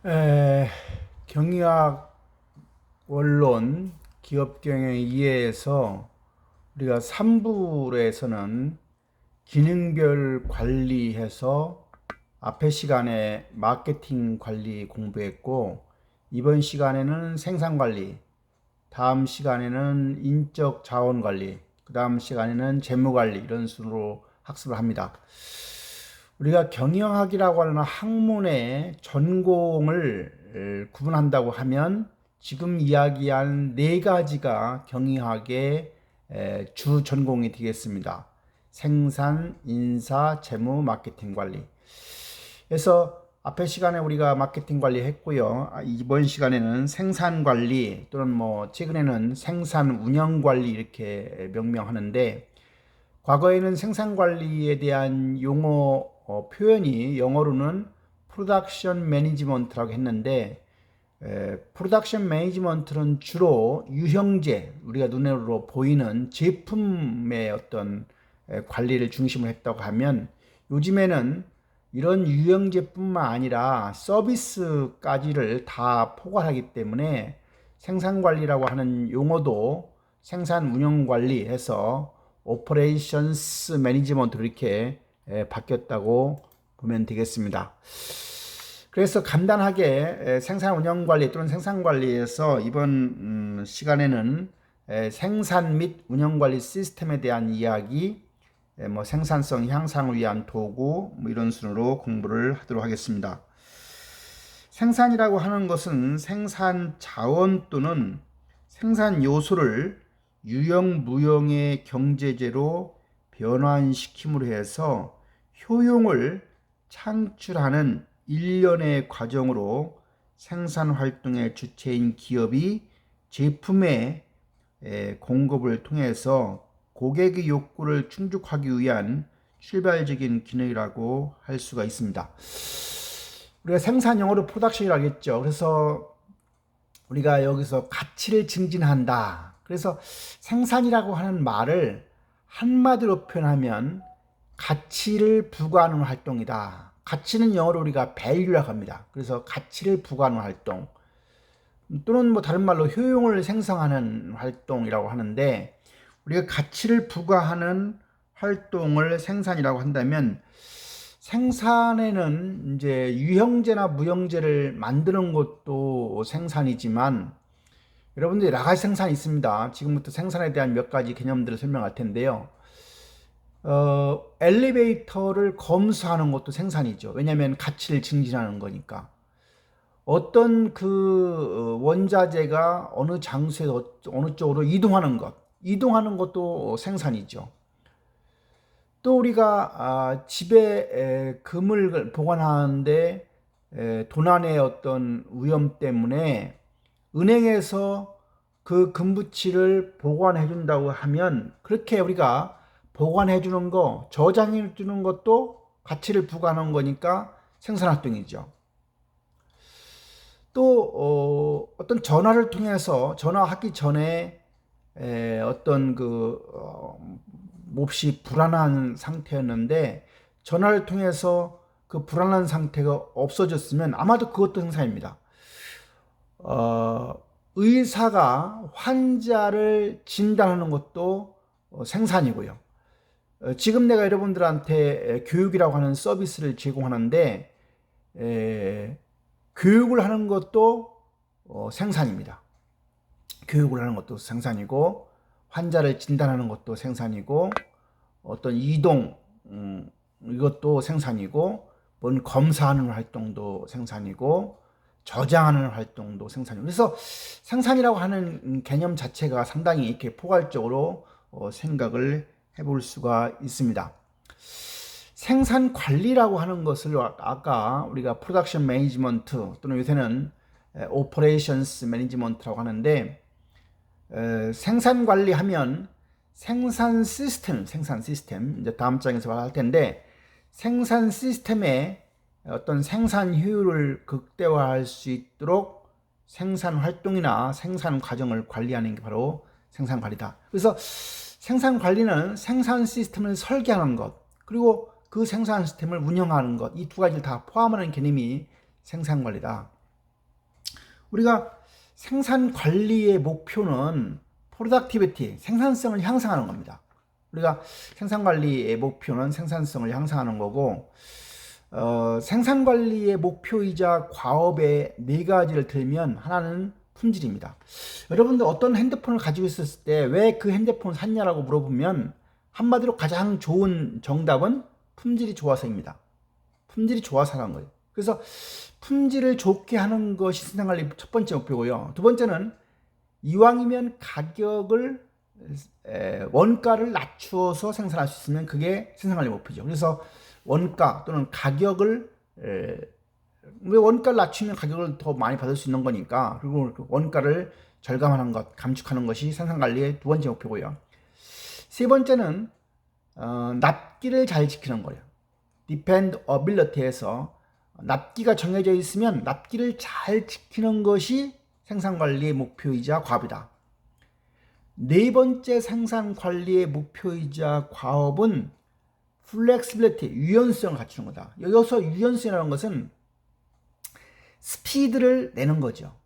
에, 경영학 원론 기업 경영 2에서 우리가 3부에서는 기능별 관리해서 앞에 시간에 마케팅 관리 공부했고, 이번 시간에는 생산 관리, 다음 시간에는 인적 자원 관리, 그 다음 시간에는 재무 관리, 이런 순으로 학습을 합니다. 우리가 경영학이라고 하는 학문의 전공을 구분한다고 하면 지금 이야기한 네 가지가 경영학의 주 전공이 되겠습니다. 생산, 인사, 재무, 마케팅 관리. 그래서 앞에 시간에 우리가 마케팅 관리 했고요. 이번 시간에는 생산 관리 또는 최근에는 생산 운영 관리 이렇게 명명하는데, 과거에는 생산 관리에 대한 용어 표현이 영어로는 프로덕션 매니지먼트라고 했는데, 프로덕션 매니지먼트는 주로 유형제, 우리가 눈으로 보이는 제품의 어떤 관리를 중심으로 했다고 하면, 요즘에는 이런 유형제뿐만 아니라 서비스까지를 다 포괄하기 때문에 생산 관리라고 하는 용어도 생산 운영 관리해서 오퍼레이션스 매니지먼트로 이렇게 바뀌었다고 보면 되겠습니다. 그래서 간단하게 생산 운영 관리 또는 생산 관리에서 이번 시간에는 생산 및 운영 관리 시스템에 대한 이야기, 생산성 향상을 위한 도구, 이런 순으로 공부를 하도록 하겠습니다. 생산이라고 하는 것은 생산 자원 또는 생산 요소를 유형 무형의 경제재로 변환시킴으로 해서 효용을 창출하는 일련의 과정으로 생산 활동의 주체인 기업이 제품의 공급을 통해서 고객의 욕구를 충족하기 위한 출발적인 기능이라고 할 수가 있습니다. 우리가 생산 용어로 프로덕션이라고 했죠. 그래서 우리가 여기서 가치를 증진한다. 그래서 생산이라고 하는 말을 한마디로 표현하면 가치를 부과하는 활동이다. 가치는 영어로 우리가 value라고 합니다. 그래서 가치를 부과하는 활동 또는 다른 말로 효용을 생성하는 활동이라고 하는데, 우리가 가치를 부과하는 활동을 생산이라고 한다면, 생산에는 이제 유형제나 무형제를 만드는 것도 생산이지만, 여러분들이 여러 가지 생산이 있습니다. 지금부터 생산에 대한 몇 가지 개념들을 설명할 텐데요. 엘리베이터를 검수하는 것도 생산이죠. 왜냐하면 가치를 증진하는 거니까. 어떤 그 원자재가 어느 장소에서 어느 쪽으로 이동하는 것도 생산이죠. 또 우리가 집에 금을 보관하는데 도난의 어떤 위험 때문에 은행에서 그 금부치를 보관해 준다고 하면, 그렇게 우리가 보관해 주는 거, 저장해 주는 것도 가치를 부과하는 거니까 생산활동이죠. 또 어떤 전화를 통해서, 전화하기 전에 어떤 몹시 불안한 상태였는데 전화를 통해서 그 불안한 상태가 없어졌으면 아마도 그것도 생산입니다. 의사가 환자를 진단하는 것도 생산이고요. 지금 내가 여러분들한테 교육이라고 하는 서비스를 제공하는데 교육을 하는 것도 생산입니다. 교육을 하는 것도 생산이고, 환자를 진단하는 것도 생산이고, 어떤 이동 이것도 생산이고, 뭔 검사하는 활동도 생산이고, 저장하는 활동도 생산이고. 그래서 생산이라고 하는 개념 자체가 상당히 이렇게 포괄적으로 생각을 해볼 수가 있습니다. 생산 관리라고 하는 것을 아까 우리가 프로덕션 매니지먼트 또는 요새는 오퍼레이션스 매니지먼트라고 하는데, 생산 관리하면 생산 시스템 이제 다음 장에서 말할 텐데, 생산 시스템의 어떤 생산 효율을 극대화할 수 있도록 생산 활동이나 생산 과정을 관리하는 게 바로 생산 관리다. 그래서 생산 관리는 생산 시스템을 설계하는 것, 그리고 그 생산 시스템을 운영하는 것, 이 두 가지를 다 포함하는 개념이 생산 관리다. 우리가 생산 관리의 목표는 productivity, 생산성을 향상하는 겁니다. 우리가 생산 관리의 목표는 생산성을 향상하는 거고, 생산 관리의 목표이자 과업의 네 가지를 들면 하나는 품질입니다. 여러분들 어떤 핸드폰을 가지고 있었을 때 왜 그 핸드폰 샀냐라고 물어보면 한마디로 가장 좋은 정답은 품질이 좋아서입니다. 품질이 좋아서라는 거예요. 그래서 품질을 좋게 하는 것이 생산관리 첫 번째 목표고요. 두 번째는 이왕이면 가격을 원가를 낮추어서 생산할 수 있으면 그게 생산관리 목표죠. 그래서 원가 또는 가격을 왜 원가를 낮추면 가격을 더 많이 받을 수 있는 거니까, 그리고 원가를 절감하는 것, 감축하는 것이 생산관리의 두 번째 목표고요. 세 번째는 납기를 잘 지키는 거예요. dependability에서 납기가 정해져 있으면 납기를 잘 지키는 것이 생산관리의 목표이자 과업이다. 네 번째 생산관리의 목표이자 과업은 flexibility, 유연성을 갖추는 거다. 여기서 유연성이라는 것은 스피드를 내는 거죠.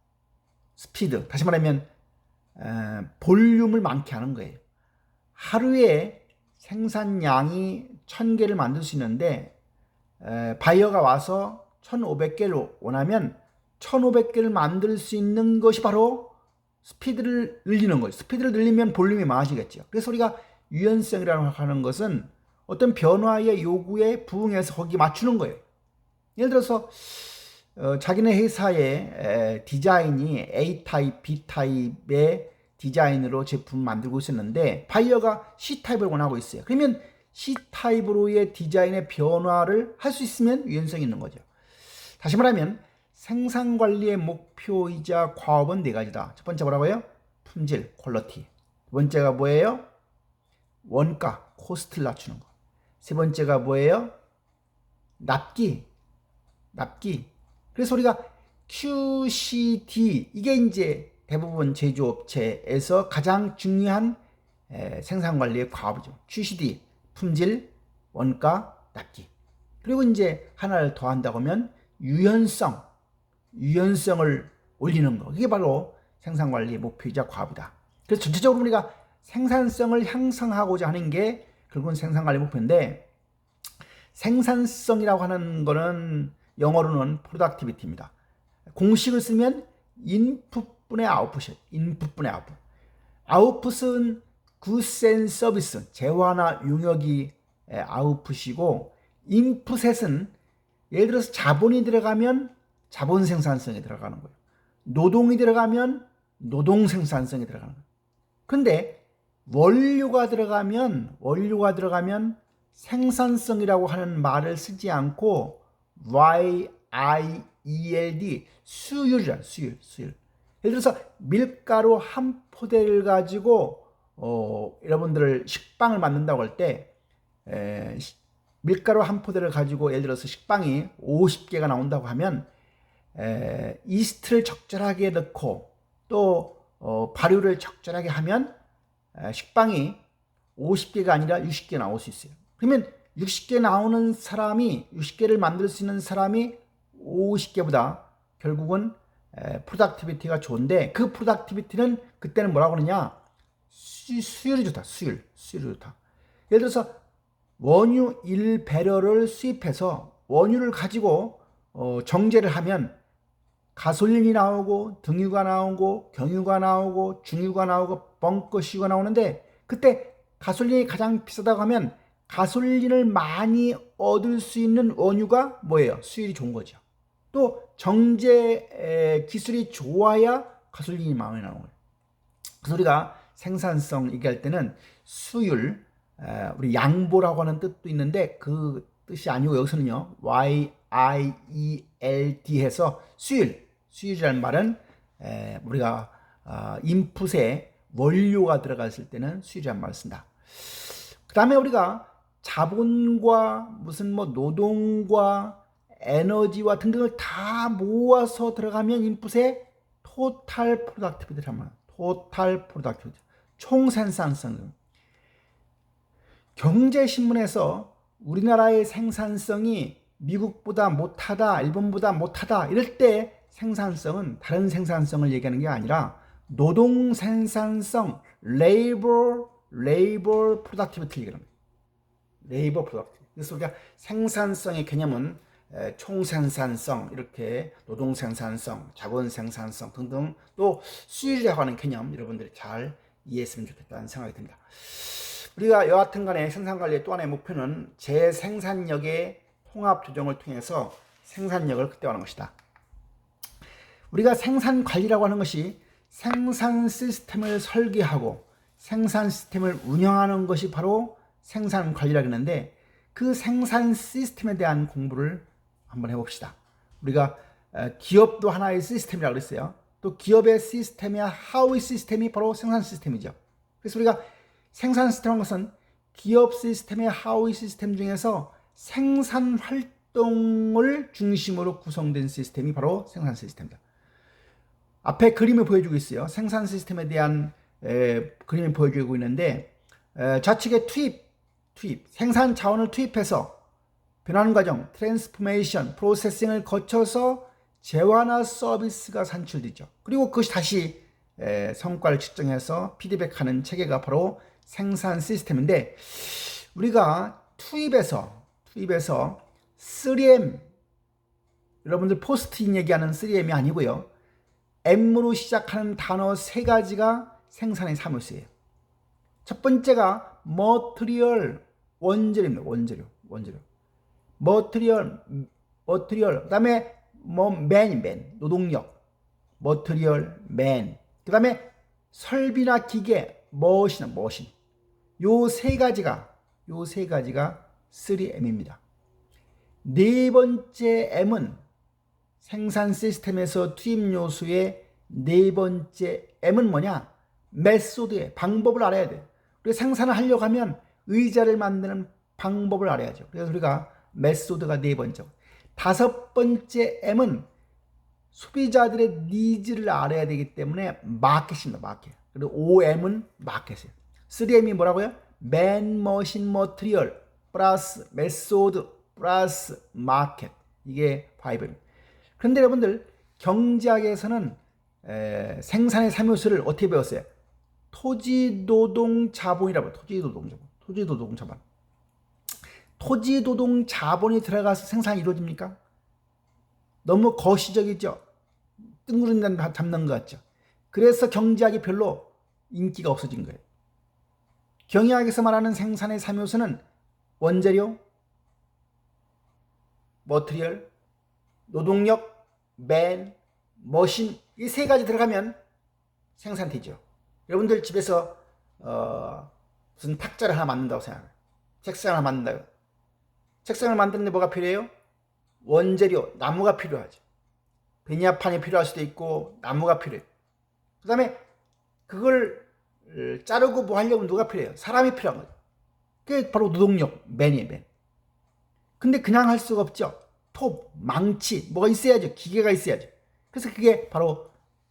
스피드, 다시 말하면 볼륨을 많게 하는 거예요. 하루에 생산량이 1000개를 만들 수 있는데 바이어가 와서 1500개를 원하면 1500개를 만들 수 있는 것이 바로 스피드를 늘리는 거예요. 스피드를 늘리면 볼륨이 많아지겠죠. 그래서 우리가 유연성이라고 하는 것은 어떤 변화의 요구에 부응해서 거기 맞추는 거예요. 예를 들어서 자기네 회사의 디자인이 A타입, B타입의 디자인으로 제품 만들고 있었는데 바이어가 C타입을 원하고 있어요. 그러면 C타입으로의 디자인의 변화를 할 수 있으면 유연성이 있는 거죠. 다시 말하면 생산관리의 목표이자 과업은 네 가지다. 첫 번째 뭐라고요? 품질, 퀄리티. 두 번째가 뭐예요? 원가, 코스트를 낮추는 거. 세 번째가 뭐예요? 납기. 그래서 우리가 QCD, 이게 이제 대부분 제조업체에서 가장 중요한 생산관리의 과업이죠. QCD, 품질, 원가, 납기. 그리고 이제 하나를 더 한다고 하면 유연성을 올리는 거. 이게 바로 생산관리의 목표이자 과업이다. 그래서 전체적으로 우리가 생산성을 향상하고자 하는 게 결국은 생산관리 목표인데, 생산성이라고 하는 거는 영어로는 productivity입니다. 공식을 쓰면 인풋분의 아웃풋이에요. 인풋분의 아웃풋. 아웃풋은 goods and service, 재화나 용역이 아웃풋이고, 인풋은 예를 들어서 자본이 들어가면 자본 생산성이 들어가는 거예요. 노동이 들어가면 노동 생산성이 들어가는 거예요. 그런데 원료가 들어가면 생산성이라고 하는 말을 쓰지 않고 YIELD, 수율이란 수율. 예를 들어서 밀가루 한 포대를 가지고 여러분들 식빵을 만든다고 할 때 밀가루 한 포대를 가지고 예를 들어서 식빵이 50개가 나온다고 하면 이스트를 적절하게 넣고 또 발효를 적절하게 하면 식빵이 50개가 아니라 60개 나올 수 있어요. 그러면 60개 나오는 사람이, 60개를 만들 수 있는 사람이 50개보다 결국은 프로덕티비티가 좋은데, 그 프로덕티비티는 그때는 뭐라고 그러냐? 수율이 좋다. 수율이 좋다. 예를 들어서 원유 1배럴을 수입해서 원유를 가지고 정제를 하면 가솔린이 나오고 등유가 나오고 경유가 나오고 중유가 나오고 벙커시유가 나오는데, 그때 가솔린이 가장 비싸다고 하면 가솔린을 많이 얻을 수 있는 원유가 뭐예요? 수율이 좋은 거죠. 또 정제 기술이 좋아야 가솔린이 많이 나오는 거예요. 그래서 우리가 생산성 얘기할 때는 수율, 우리 양보라고 하는 뜻도 있는데 그 뜻이 아니고 여기서는요 YIELD 해서 수율이라는 말은 우리가 인풋에 원료가 들어갔을 때는 수율이라는 말을 쓴다. 그 다음에 우리가 자본과 무슨 노동과 에너지와 등등을 다 모아서 들어가면 인풋에 토탈 프로덕티비티란 말이야. 토탈 프로덕티비티, 총생산성. 경제신문에서 우리나라의 생산성이 미국보다 못하다, 일본보다 못하다 이럴 때 생산성은 다른 생산성을 얘기하는 게 아니라 노동 생산성, labor productivity 얘기하는 거예요. labor productivity. 그래서 우리가 생산성의 개념은 총생산성, 이렇게 노동 생산성, 자본 생산성 등등, 또 수율이라고 하는 개념 여러분들이 잘 이해했으면 좋겠다는 생각이 듭니다. 우리가 여하튼 간에 생산관리의 또 하나의 목표는 재생산력의 통합 조정을 통해서 생산력을 극대화하는 것이다. 우리가 생산관리라고 하는 것이 생산 시스템을 설계하고 생산 시스템을 운영하는 것이 바로 생산관리라고 하는데, 그 생산 시스템에 대한 공부를 한번 해봅시다. 우리가 기업도 하나의 시스템이라고 그랬어요. 또 기업의 시스템이야 하우의 시스템이 바로 생산 시스템이죠. 그래서 우리가 생산 시스템이라는 것은 기업 시스템의 하우의 시스템 중에서 생산 활동을 중심으로 구성된 시스템이 바로 생산 시스템입니다. 앞에 그림을 보여주고 있어요. 생산 시스템에 대한 그림을 보여주고 있는데, 좌측에 투입, 생산 자원을 투입해서 변환 과정, 트랜스포메이션, 프로세싱을 거쳐서 재화나 서비스가 산출되죠. 그리고 그것이 다시 성과를 측정해서 피드백하는 체계가 바로 생산 시스템인데, 우리가 투입에서 3M, 여러분들 포스트잇 얘기하는 3M이 아니고요, M으로 시작하는 단어 3가지가 생산의 사무소예요. 첫 번째가 머티리얼, 원재료입니다. 원재료. 머티리얼, 그 다음에 맨, 노동력, 머티리얼, 맨. 그 다음에 설비나 기계, 머신. 요 3가지가 3M입니다. 네 번째 M은 생산 시스템에서 투입 요소의 네 번째 M은 뭐냐? 메소드의 방법을 알아야 돼. 우리가 생산을 하려고 하면 의자를 만드는 방법을 알아야죠. 그래서 우리가 메소드가 네 번째고, 다섯 번째 M은 소비자들의 니즈를 알아야 되기 때문에 마켓입니다. 마켓. 그리고 5M은 마켓이에요. 3M이 뭐라고요? 맨, 머신, 머티리얼 플러스 메소드 플러스 마켓. 이게 5M입니다. 그런데 여러분들 경제학에서는 생산의 3요소를 어떻게 배웠어요? 토지노동자본이라고. 토지노동자본이 들어가서 생산이 이루어집니까? 너무 거시적이죠. 뜬구름 잡는 것 같죠. 그래서 경제학이 별로 인기가 없어진 거예요. 경영학에서 말하는 생산의 3요소는 원재료, 머티리얼, 노동력, 맨, 머신, 이 3가지 들어가면 생산되죠. 여러분들 집에서 무슨 탁자를 하나 만든다고 생각해요. 책상을 하나 만든다고. 책상을 만드는데 뭐가 필요해요? 원재료, 나무가 필요하죠. 베니아판이 필요할 수도 있고 나무가 필요해요. 그 다음에 그걸 자르고 뭐 하려면 누가 필요해요? 사람이 필요한 거죠. 그게 바로 노동력, 맨이에요, 맨. 근데 그냥 할 수가 없죠. 톱, 망치, 뭐가 있어야죠. 기계가 있어야죠. 그래서 그게 바로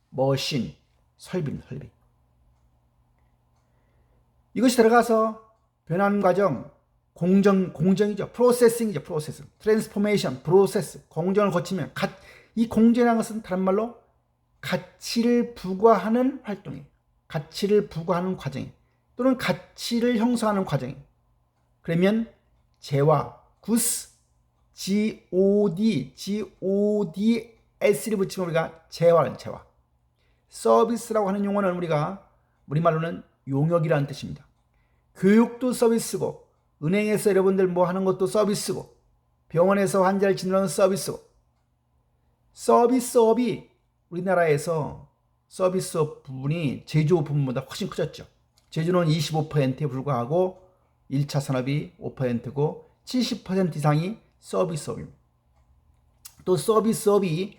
머신, 설비입니다. 설비. 이것이 들어가서 변환 과정, 공정이죠. 프로세싱이죠. 프로세싱. 트랜스포메이션, 프로세스. 공정을 거치면 이 공정이라는 것은 다른 말로 가치를 부과하는 활동이에요. 가치를 부과하는 과정이에요. 또는 가치를 형성하는 과정이에요. 그러면 재화, 구스, GODS를 붙이면 우리가 재화는 재화. 서비스라고 하는 용어는 우리가 우리말로는 용역이라는 뜻입니다. 교육도 서비스고, 은행에서 여러분들 뭐 하는 것도 서비스고, 병원에서 환자를 진료하는 서비스고, 서비스업이 우리나라에서 서비스업 부분이 제조업 부분보다 훨씬 커졌죠. 제조는 25%에 불과하고 1차 산업이 5%고 70% 이상이 서비스업입니다. 또 서비스업이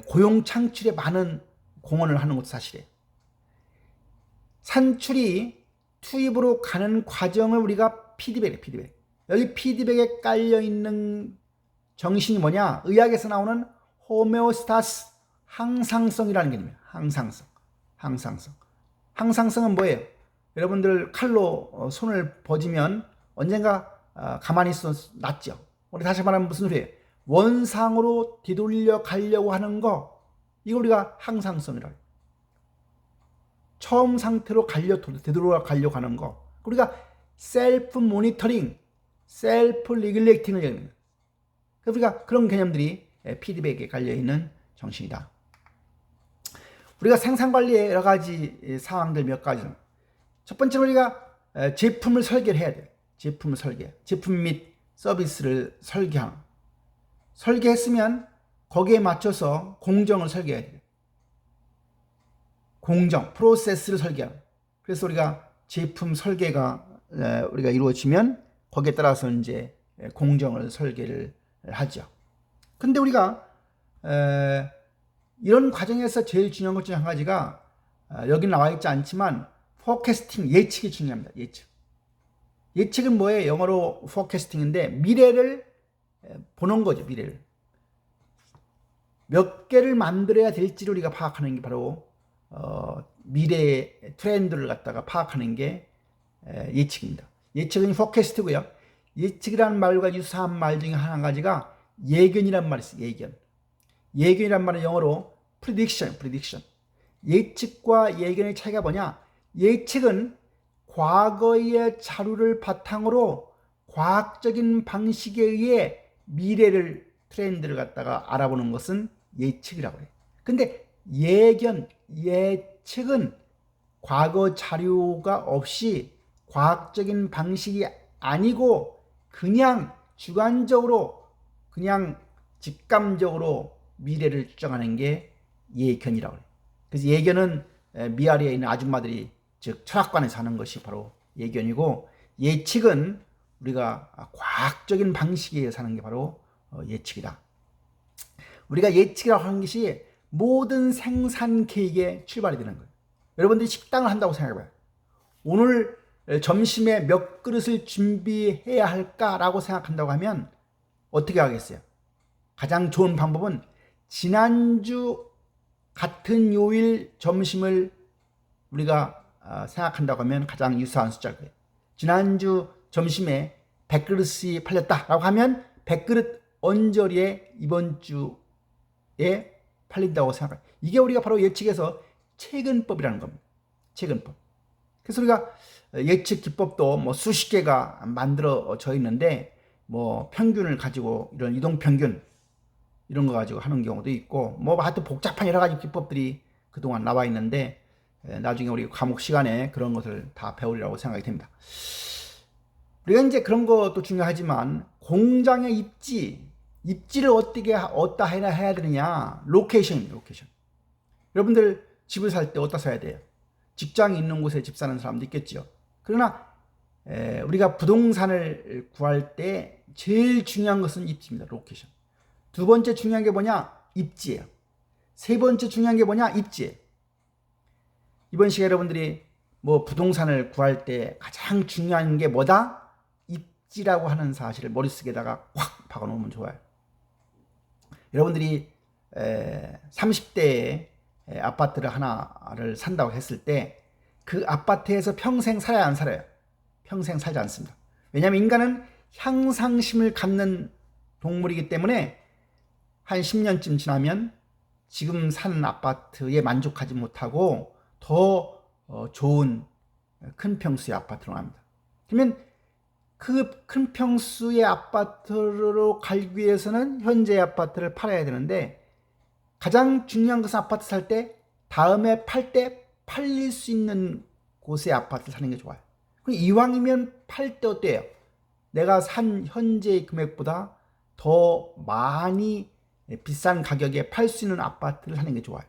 고용 창출에 많은 공헌을 하는 것도 사실이에요. 산출이 투입으로 가는 과정을 우리가 피드백. 여기 피드백에 깔려있는 정신이 뭐냐? 의학에서 나오는 호메오스타스, 항상성이라는 개념이에요. 항상성은 뭐예요? 여러분들 칼로 손을 버지면 언젠가 가만히 있어서 낫죠. 우리 다시 말하면 무슨 소리예요? 원상으로 뒤돌려 가려고 하는 거, 이걸 우리가 항상성이라고 해요. 처음 상태로 되돌아가려고 하는 거. 우리가 셀프 모니터링, 셀프 리글렉팅을 얘기하는 거예요. 그래서 우리가 그런 개념들이 피드백에 깔려있는 정신이다. 우리가 생산관리의 여러 가지 상황들 몇 가지. 첫 번째로 우리가 제품을 설계를 해야 돼요. 제품 및 서비스를 설계했으면 거기에 맞춰서 공정을 설계해야 돼요. 프로세스를 설계하는. 그래서 우리가 제품 설계가 우리가 이루어지면 거기에 따라서 이제 공정을 설계를 하죠. 근데 우리가 이런 과정에서 제일 중요한 것 중에 한 가지가 여기 나와 있지 않지만 포캐스팅, 예측이 중요합니다. 예측은 뭐예요? 영어로 포캐스팅인데 미래를 보는 거죠. 미래를 몇 개를 만들어야 될지를 우리가 파악하는 게 바로 미래의 트렌드를 갖다가 파악하는 게 예측입니다. 예측은 포캐스트고요. 예측이라는 말과 유사한 말 중에 한 가지가 예견이란 말이 있어요. 예견이란 말은 영어로 prediction. 예측과 예견의 차이가 뭐냐? 예측은 과거의 자료를 바탕으로 과학적인 방식에 의해 미래를 트렌드를 갖다가 알아보는 것은 예측이라고 해요. 근데 예측은 과거 자료가 없이 과학적인 방식이 아니고 그냥 주관적으로 그냥 직감적으로 미래를 추정하는 게 예견이라고 해요. 그래서 예견은 미아리에 있는 아줌마들이 즉 철학관에서 하는 것이 바로 예견이고, 예측은 우리가 과학적인 방식에 의해서 하는 게 바로 예측이다. 우리가 예측이라고 하는 것이 모든 생산 계획의 출발이 되는 거예요. 여러분들이 식당을 한다고 생각해봐요. 오늘 점심에 몇 그릇을 준비해야 할까라고 생각한다고 하면 어떻게 하겠어요? 가장 좋은 방법은 지난주 같은 요일 점심을 우리가 생각한다고 하면 가장 유사한 숫자일 거예요. 지난주 점심에 100그릇이 팔렸다라고 하면 100그릇 언저리에 이번 주에 팔린다고 생각해요. 이게 우리가 바로 예측에서 최근법이라는 겁니다. 최근법. 그래서 우리가 예측 기법도 뭐 수십 개가 만들어져 있는데, 뭐 평균을 가지고 이런 이동 평균 이런 거 가지고 하는 경우도 있고, 뭐 하여튼 복잡한 여러 가지 기법들이 그동안 나와 있는데 나중에 우리 과목 시간에 그런 것을 다 배우리라고 생각이 됩니다. 우리가 이제 그런 것도 중요하지만 공장의 입지를 어떻게 어디다 해야 되느냐, 로케이션입니다. 로케이션. 여러분들 집을 살 때 어디다 사야 돼요? 직장이 있는 곳에 집 사는 사람도 있겠죠. 그러나 우리가 부동산을 구할 때 제일 중요한 것은 입지입니다. 로케이션. 두 번째 중요한 게 뭐냐? 입지예요. 세 번째 중요한 게 뭐냐? 입지예요. 이번 시간에 여러분들이 뭐 부동산을 구할 때 가장 중요한 게 뭐다? 입지라고 하는 사실을 머릿속에다가 확 박아놓으면 좋아요. 여러분들이 30대에 아파트를 하나를 산다고 했을 때 그 아파트에서 평생 살아야 안 살아요? 평생 살지 않습니다. 왜냐하면 인간은 향상심을 갖는 동물이기 때문에 한 10년쯤 지나면 지금 사는 아파트에 만족하지 못하고 더 좋은 큰 평수의 아파트로 갑니다. 그러면 그 큰 평수의 아파트로 가기 위해서는 현재의 아파트를 팔아야 되는데, 가장 중요한 것은 아파트 살 때 다음에 팔 때 팔릴 수 있는 곳에 아파트를 사는 게 좋아요. 이왕이면 팔 때 어때요? 내가 산 현재의 금액보다 더 많이 비싼 가격에 팔 수 있는 아파트를 사는 게 좋아요.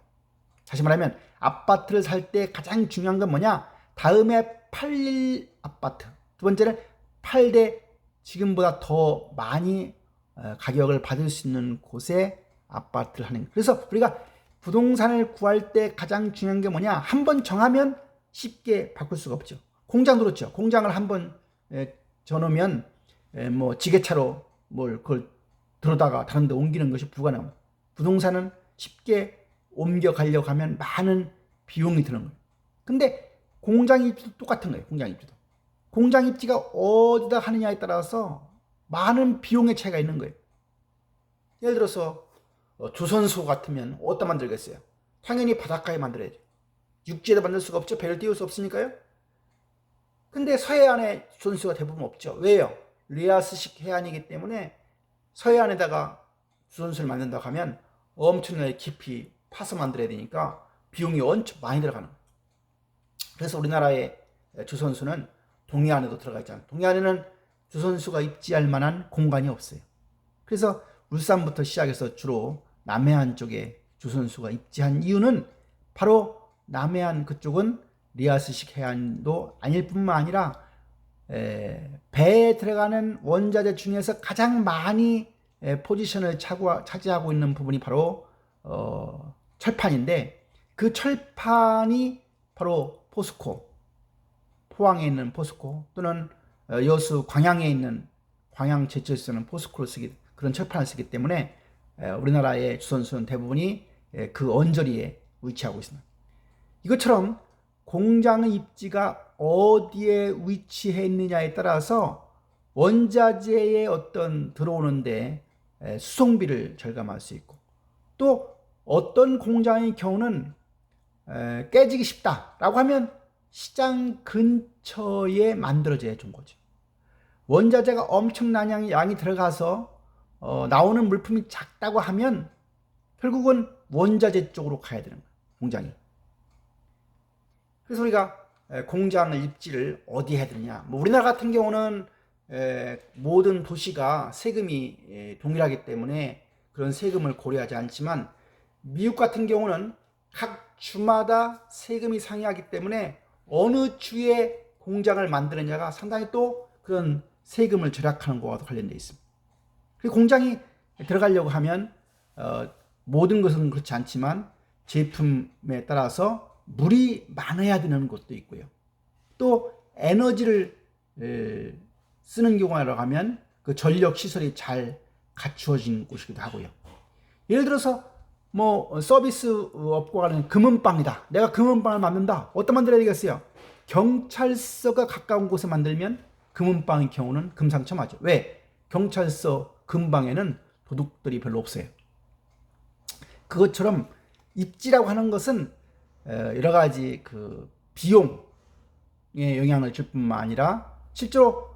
다시 말하면 아파트를 살 때 가장 중요한 건 뭐냐? 다음에 팔릴 아파트. 두 번째는 팔 때 지금보다 더 많이 가격을 받을 수 있는 곳에 아파트를 하는 거예요. 그래서 우리가 부동산을 구할 때 가장 중요한 게 뭐냐? 한번 정하면 쉽게 바꿀 수가 없죠. 공장도 그렇죠. 공장을 한번 정하면 뭐 지게차로 그걸 들어다가 다른 데 옮기는 것이 불가능합니다. 부동산은 쉽게 옮겨가려고 하면 많은 비용이 드는 거예요. 근데 공장 입지도 똑같은 거예요. 공장 입지가 어디다 하느냐에 따라서 많은 비용의 차이가 있는 거예요. 예를 들어서 조선소 같으면 어디다 만들겠어요? 당연히 바닷가에 만들어야죠. 육지에도 만들 수가 없죠. 배를 띄울 수 없으니까요. 근데 서해안에 주선수가 대부분 없죠. 왜요? 리아스식 해안이기 때문에 서해안에다가 주선수를 만든다고 하면 엄청나게 깊이 파서 만들어야 되니까 비용이 엄청 많이 들어가는 거예요. 그래서 우리나라의 주선수는 동해안에도 들어가 있잖아요. 동해안에는 주선수가 입지할 만한 공간이 없어요. 그래서 울산부터 시작해서 주로 남해안 쪽에 주선수가 입지한 이유는 바로 남해안 그쪽은 리아스식 해안도 아닐 뿐만 아니라 배에 들어가는 원자재 중에서 가장 많이 포지션을 차지하고 있는 부분이 바로 철판인데, 그 철판이 바로 포스코, 포항에 있는 포스코 또는 여수 광양에 있는 광양 제철소는 포스코를 쓰기, 그런 철판을 쓰기 때문에 우리나라의 주선수는 대부분이 그 언저리에 위치하고 있습니다. 이것처럼 공장의 입지가 어디에 위치해 있느냐에 따라서 원자재의 어떤 들어오는데 수송비를 절감할 수 있고, 또 어떤 공장의 경우는 깨지기 쉽다라고 하면 시장 근처에 만들어져야 좋은 거죠. 원자재가 엄청난 양이 들어가서 나오는 물품이 작다고 하면 결국은 원자재 쪽으로 가야 되는 거예요, 공장이. 그래서 우리가 공장의 입지를 어디에 해야 되느냐. 우리나라 같은 경우는 모든 도시가 세금이 동일하기 때문에 그런 세금을 고려하지 않지만, 미국 같은 경우는 각 주마다 세금이 상이하기 때문에 어느 주에 공장을 만드느냐가 상당히 또 그런 세금을 절약하는 것과 관련되어 있습니다. 그리고 공장이 들어가려고 하면 모든 것은 그렇지 않지만 제품에 따라서 물이 많아야 되는 것도 있고요. 또 에너지를 쓰는 경우라고 하면 그 전력 시설이 잘 갖추어진 곳이기도 하고요. 예를 들어서 서비스 업과 관련 금은방이다. 내가 금은방을 만든다. 어디다 만들어야 되겠어요? 경찰서가 가까운 곳에 만들면 금은방의 경우는 금상첨화죠. 왜? 경찰서 근방에는 도둑들이 별로 없어요. 그것처럼 입지라고 하는 것은 여러 가지 그 비용에 영향을 줄 뿐만 아니라 실제로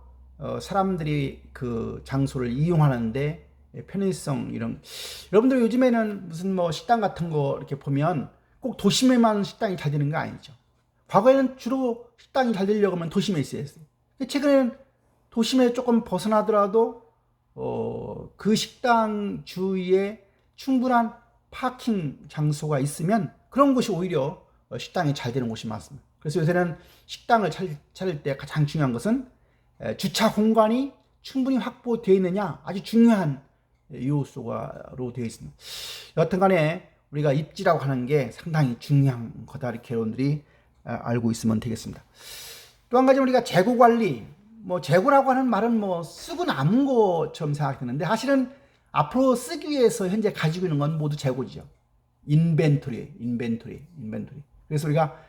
사람들이 그 장소를 이용하는데 편의성, 이런, 여러분들 요즘에는 무슨 식당 같은 거 이렇게 보면 꼭 도심에만 식당이 잘 되는 거 아니죠. 과거에는 주로 식당이 잘 되려고 하면 도심에 있어야 했어요. 최근에는 도심에 조금 벗어나더라도 그 식당 주위에 충분한 파킹 장소가 있으면 그런 곳이 오히려 식당이 잘 되는 곳이 많습니다. 그래서 요새는 식당을 차릴 때 가장 중요한 것은 주차 공간이 충분히 확보되어 있느냐, 아주 중요한 요소로 되어 있습니다. 여하튼 간에 우리가 입지라고 하는 게 상당히 중요한 거다, 이렇게 여러분들이 알고 있으면 되겠습니다. 또 한 가지, 우리가 재고 관리, 재고라고 하는 말은 쓰고 남은 것처럼 생각했는데 사실은 앞으로 쓰기 위해서 현재 가지고 있는 건 모두 재고죠. 인벤토리. 그래서 우리가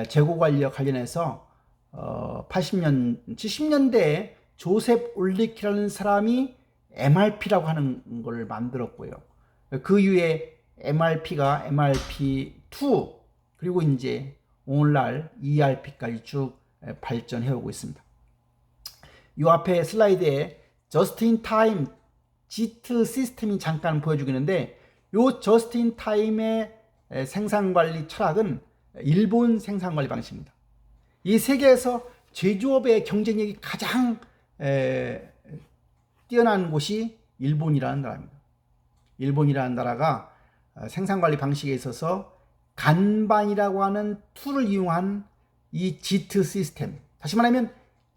재고 관리와 관련해서 70년대에 조셉 올리키라는 사람이 MRP라고 하는 걸 만들었고요. 그 이후에 MRP가 MRP2, 그리고 이제 오늘날 ERP까지 쭉 발전해 오고 있습니다. 이 앞에 슬라이드에 Just in Time JIT 시스템이 잠깐 보여주고 있는데, 이 Just in Time의 생산관리 철학은 일본 생산관리 방식입니다. 이 세계에서 제조업의 경쟁력이 가장 뛰어난 곳이 일본이라는 나라입니다. 일본이라는 나라가 생산관리 방식에 있어서 간반이라고 하는 툴을 이용한 이 JIT 시스템, 다시 말하면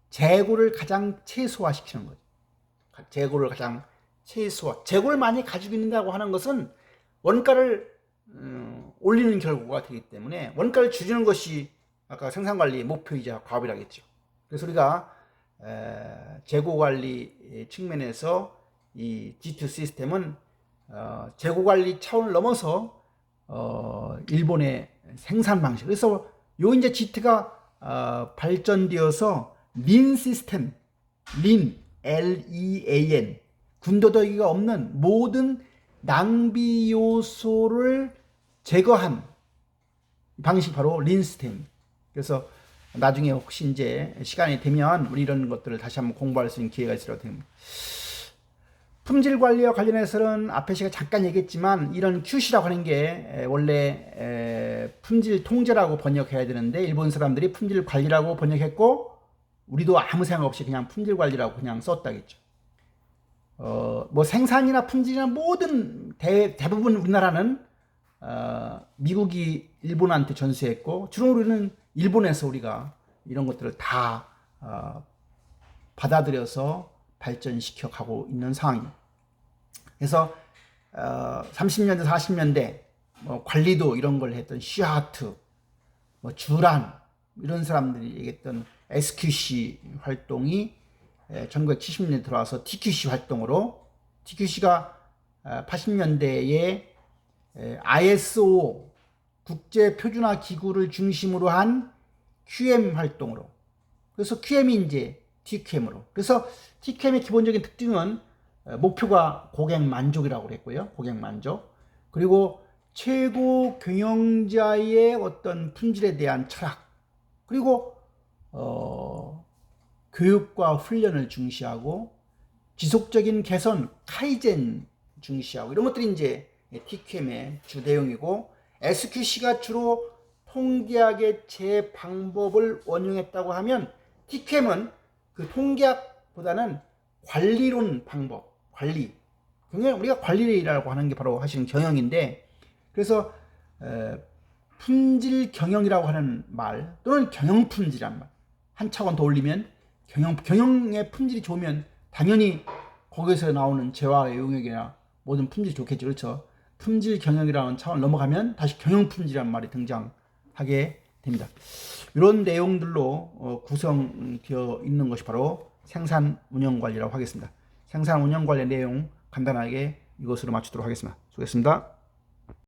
재고를 가장 최소화시키는 거죠. 재고를 가장 재고를 많이 가지고 있는다고 하는 것은 원가를 올리는 결과가 되기 때문에 원가를 줄이는 것이 아까 생산관리의 목표이자 과업이라겠죠. 그래서 우리가 재고관리 측면에서 이 JIT 시스템은 재고관리 차원을 넘어서 일본의 생산 방식, 그래서 요 이제 JIT가 발전되어서 린 시스템, LEAN, 군더더기가 없는 모든 낭비 요소를 제거한 방식이 바로 린스템. 그래서 나중에 혹시 이제 시간이 되면 우리 이런 것들을 다시 한번 공부할 수 있는 기회가 있으리라 됩니다. 품질 관리와 관련해서는 앞에 제가 잠깐 얘기했지만 이런 QC라고 하는 게 원래 품질 통제라고 번역해야 되는데 일본 사람들이 품질 관리라고 번역했고 우리도 아무 생각 없이 그냥 품질 관리라고 그냥 썼다겠죠. 뭐 생산이나 품질이나 모든 대부분 우리나라는 미국이 일본한테 전수했고 주로 우리는 일본에서 우리가 이런 것들을 다 받아들여서 발전시켜 가고 있는 상황입니다. 그래서 30년대 40년대 뭐 관리도 이런 걸 했던 시하트, 뭐 주란 이런 사람들이 얘기했던 SQC 활동이 1970년대 들어와서 TQC 활동으로 TQC가 80년대에 ISO 국제 표준화 기구를 중심으로 한 QM 활동으로 그래서 QM이 이제 TQM으로 그래서 TQM의 기본적인 특징은 목표가 고객 만족이라고 그랬고요. 고객 만족 그리고 최고 경영자의 어떤 품질에 대한 철학 그리고 교육과 훈련을 중시하고 지속적인 개선 카이젠 중시하고 이런 것들이 이제 TQM의 주 내용이고 SQC가 주로 통계학의 제 방법을 원용했다고 하면 TQM은 그 통계학보다는 관리론 방법, 관리. 우리가 관리라고 하는 게 바로 사실은 경영인데 그래서 품질 경영이라고 하는 말 또는 경영 품질이란 말. 한 차원 더 올리면 경영의 품질이 좋으면 당연히 거기서 나오는 재화의 용역이나 모든 품질이 좋겠죠. 그렇죠. 품질 경영이라는 차원 넘어가면 다시 경영 품질이라는 말이 등장하게 됩니다. 이런 내용들로 구성되어 있는 것이 바로 생산 운영 관리라고 하겠습니다. 생산 운영 관리 내용 간단하게 이것으로 마치도록 하겠습니다. 수고했습니다.